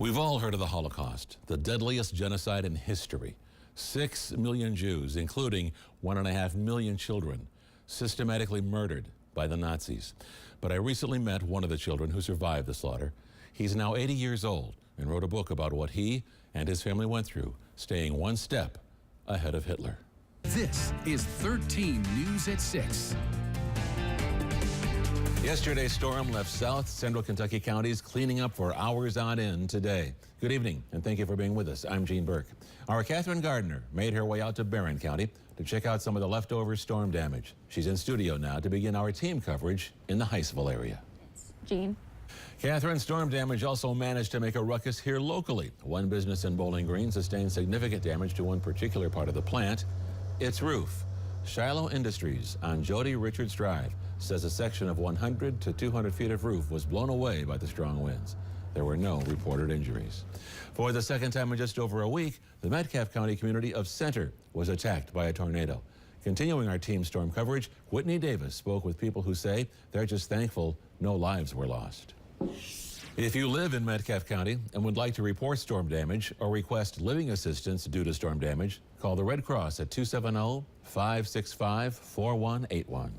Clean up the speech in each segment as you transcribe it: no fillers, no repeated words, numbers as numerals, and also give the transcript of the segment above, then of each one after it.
We've all heard of the Holocaust, the deadliest genocide in history. 6 million Jews, including 1.5 million children, systematically murdered by the Nazis. But I recently met one of the children who survived the slaughter. He's now 80 years old and wrote a book about what he and his family went through, staying one step ahead of Hitler. This is 13 News at 6. Yesterday's storm left south central Kentucky counties cleaning up for hours on end today. Good evening, and thank you for being with us. I'm Gene Burke. Our Catherine Gardner made her way out to Barron County to check out some of the leftover storm damage. She's in studio now to begin our team coverage in the Heisville area. Gene. Catherine, storm damage also managed to make a ruckus here locally. One business in Bowling Green sustained significant damage to one particular part of the plant, its roof. Shiloh Industries on Jody Richards Drive says a section of 100 to 200 feet of roof was blown away by the strong winds. There were no reported injuries. For the second time in just over a week, the Metcalfe County community of Center was attacked by a tornado. Continuing our team storm coverage, Whitney Davis spoke with people who say they're just thankful no lives were lost. If you live in Metcalfe County and would like to report storm damage or request living assistance due to storm damage, call the Red Cross at 270-565-4181.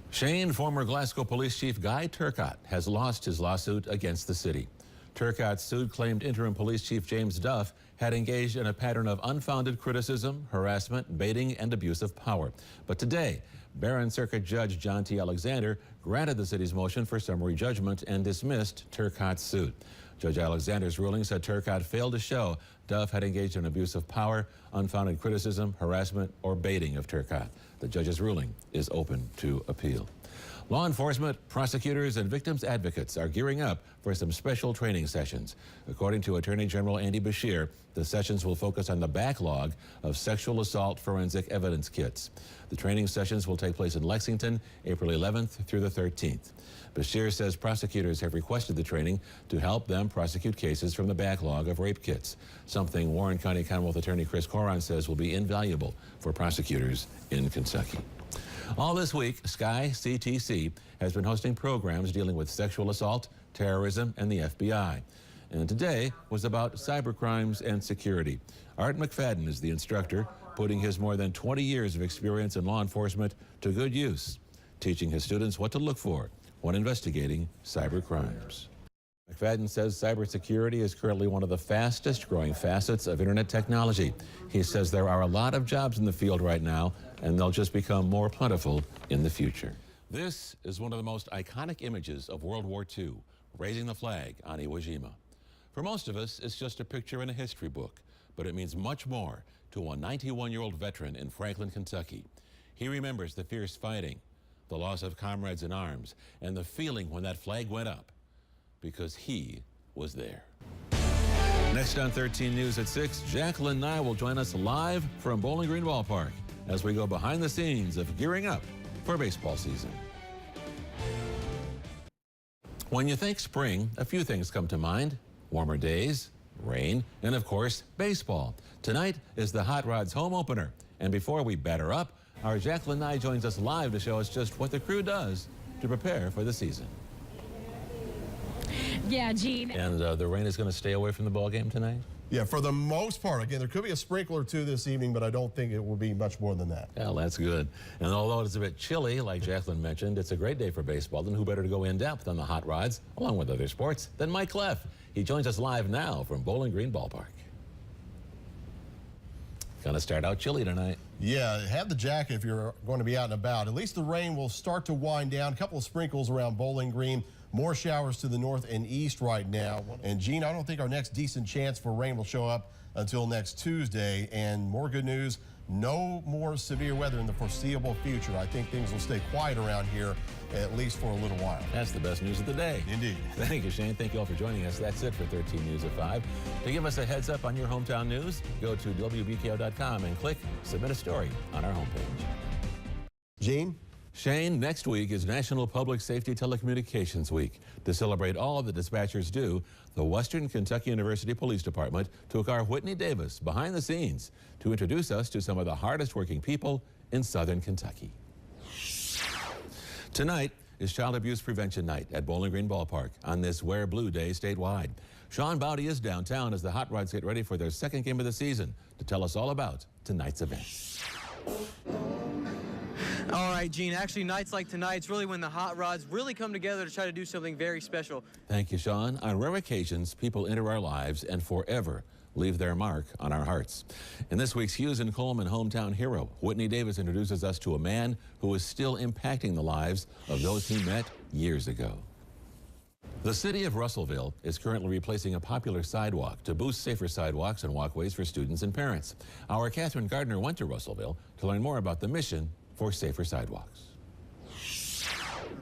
Shane, former Glasgow Police Chief Guy Turcotte has lost his lawsuit against the city. Turcotte's suit claimed interim police chief James Duff had engaged in a pattern of unfounded criticism, harassment, baiting, and abuse of power. But today, Barron Circuit Judge John T. Alexander granted the city's motion for summary judgment and dismissed Turcotte's suit. Judge Alexander's ruling said Turcotte failed to show Duff had engaged in abuse of power, unfounded criticism, harassment, or baiting of Turcotte. The judge's ruling is open to appeal. Law enforcement, prosecutors, and victims advocates are gearing up for some special training sessions. According to Attorney General Andy Beshear, the sessions will focus on the backlog of sexual assault forensic evidence kits. The training sessions will take place in Lexington, April 11th through the 13th. Beshear says prosecutors have requested the training to help them prosecute cases from the backlog of rape kits, something Warren County Commonwealth Attorney Chris Coron says will be invaluable for prosecutors in Kentucky. All this week, Sky CTC has been hosting programs dealing with sexual assault, terrorism, and the FBI. And today was about cybercrimes and security. Art McFadden is the instructor, putting his more than 20 years of experience in law enforcement to good use, teaching his students what to look for when investigating cybercrimes. McFadden says cybersecurity is currently one of the fastest growing facets of internet technology. He says there are a lot of jobs in the field right now, and they'll just become more plentiful in the future. This is one of the most iconic images of World War II, raising the flag on Iwo Jima. For most of us, it's just a picture in a history book, but it means much more to a 91-year-old veteran in Franklin, Kentucky. He remembers the fierce fighting, the loss of comrades in arms, and the feeling when that flag went up, because he was there. Next on 13 News at 6, Jacqueline Nye will join us live from Bowling Green Ballpark as we go behind the scenes of gearing up for baseball season. When you think spring, a few things come to mind: warmer days, rain, and of course, baseball. Tonight is the Hot Rods home opener. And before we batter up, our Jacqueline Nye joins us live to show us just what the crew does to prepare for the season. Yeah, Gene. And the rain is going to stay away from the ball game tonight? Yeah, for the most part. Again, there could be a sprinkle or two this evening, but I don't think it will be much more than that. Well, that's good. And although it's a bit chilly, like Jacqueline mentioned, it's a great day for baseball. Then who better to go in depth on the Hot Rods, along with other sports, than Mike Cleff. He joins us live now from Bowling Green Ballpark. Going to start out chilly tonight. Yeah, have the jacket if you're going to be out and about. At least the rain will start to wind down. A couple of sprinkles around Bowling Green. More showers to the north and east right now. And Gene, I don't think our next decent chance for rain will show up until next Tuesday. And more good news, no more severe weather in the foreseeable future. I think things will stay quiet around here at least for a little while. That's the best news of the day. Indeed. Thank you, Shane. Thank you all for joining us. That's it for 13 News at 5. To give us a heads up on your hometown news, go to WBKO.com and click Submit a Story on our homepage. Gene? Shane, next week is National Public Safety Telecommunications Week. To celebrate all the dispatchers do, the Western Kentucky University Police Department took our Whitney Davis behind the scenes to introduce us to some of the hardest working people in Southern Kentucky. Tonight, is Child Abuse Prevention Night at Bowling Green Ballpark on this Wear Blue Day statewide. Sean Bowdy is downtown as the Hot Rods get ready for their second game of the season to tell us all about tonight's event. All right, Gene. Actually, nights like tonight's really when the Hot Rods really come together to try to do something very special. Thank you, Sean. On rare occasions, people enter our lives and forever leave their mark on our hearts. In this week's Hughes and Coleman Hometown Hero, Whitney Davis introduces us to a man who is still impacting the lives of those he met years ago. The city of Russellville is currently replacing a popular sidewalk to boost safer sidewalks and walkways for students and parents. Our Catherine Gardner went to Russellville to learn more about the mission for safer sidewalks.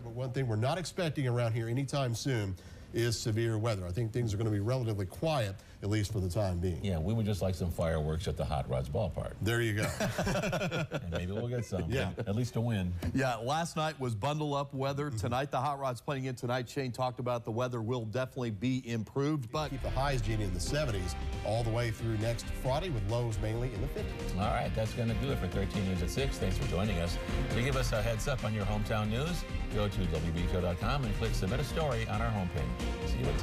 But one thing we're not expecting around here anytime soon is severe weather. I think things are going to be relatively quiet, at least for the time being. Yeah, we would just like some fireworks at the Hot Rods ballpark. There you go. And maybe we'll get some. Yeah. At least a win. Yeah, last night was bundle up weather. Tonight, the Hot Rods playing in tonight. Shane talked about the weather will definitely be improved, but Keep the highs, Jeannie, in the 70s all the way through next Friday with lows mainly in the 50s. All right, that's going to do it for 13 News at 6. Thanks for joining us. To give us a heads up on your hometown news, go to WBCO.com and click Submit a Story on our homepage. See you at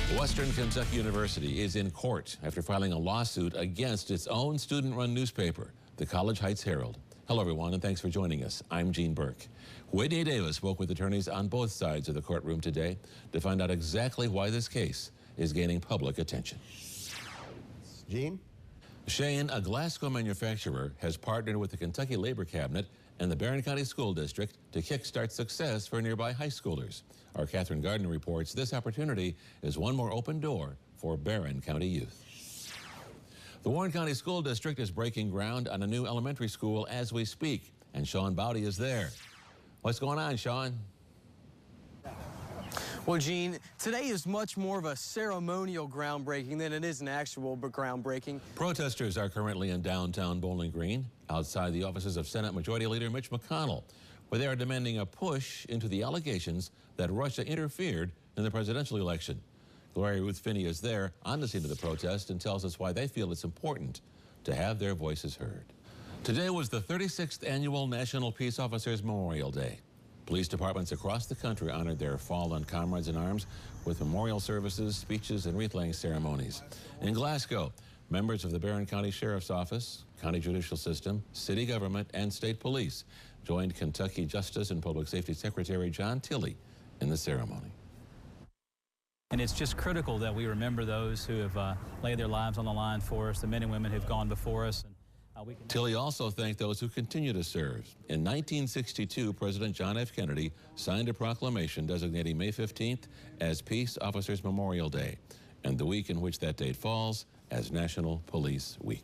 10. Western Kentucky University is in court after filing a lawsuit against its own student-run newspaper, the College Heights Herald. Hello, everyone, and thanks for joining us. I'm Gene Burke. Whitney Davis spoke with attorneys on both sides of the courtroom today to find out exactly why this case is gaining public attention. Gene? Shane, a Glasgow manufacturer, has partnered with the Kentucky Labor Cabinet and the Barron County School District to kickstart success for nearby high schoolers. Our Catherine Gardner reports this opportunity is one more open door for Barron County youth. The Warren County School District is breaking ground on a new elementary school as we speak, and Sean Bowdy is there. What's going on, Sean? Well, Gene, today is much more of a ceremonial groundbreaking than it is an actual groundbreaking. Protesters are currently in downtown Bowling Green, outside the offices of Senate Majority Leader Mitch McConnell, where they are demanding a push into the allegations that Russia interfered in the presidential election. Gloria Ruth Finney is there on the scene of the protest and tells us why they feel it's important to have their voices heard. Today was the 36th annual National Peace Officers Memorial Day. Police departments across the country honored their fallen comrades in arms with memorial services, speeches, and wreath-laying ceremonies. In Glasgow, members of the Barron County Sheriff's Office, County Judicial System, City Government, and State Police joined Kentucky Justice and Public Safety Secretary John Tilley in the ceremony. And it's just critical that we remember those who have laid their lives on the line for us, the men and women who've gone before us. Tilley also thanked those who continue to serve. In 1962, President John F. Kennedy signed a proclamation designating May 15th as Peace Officers Memorial Day, and the week in which that date falls as National Police Week.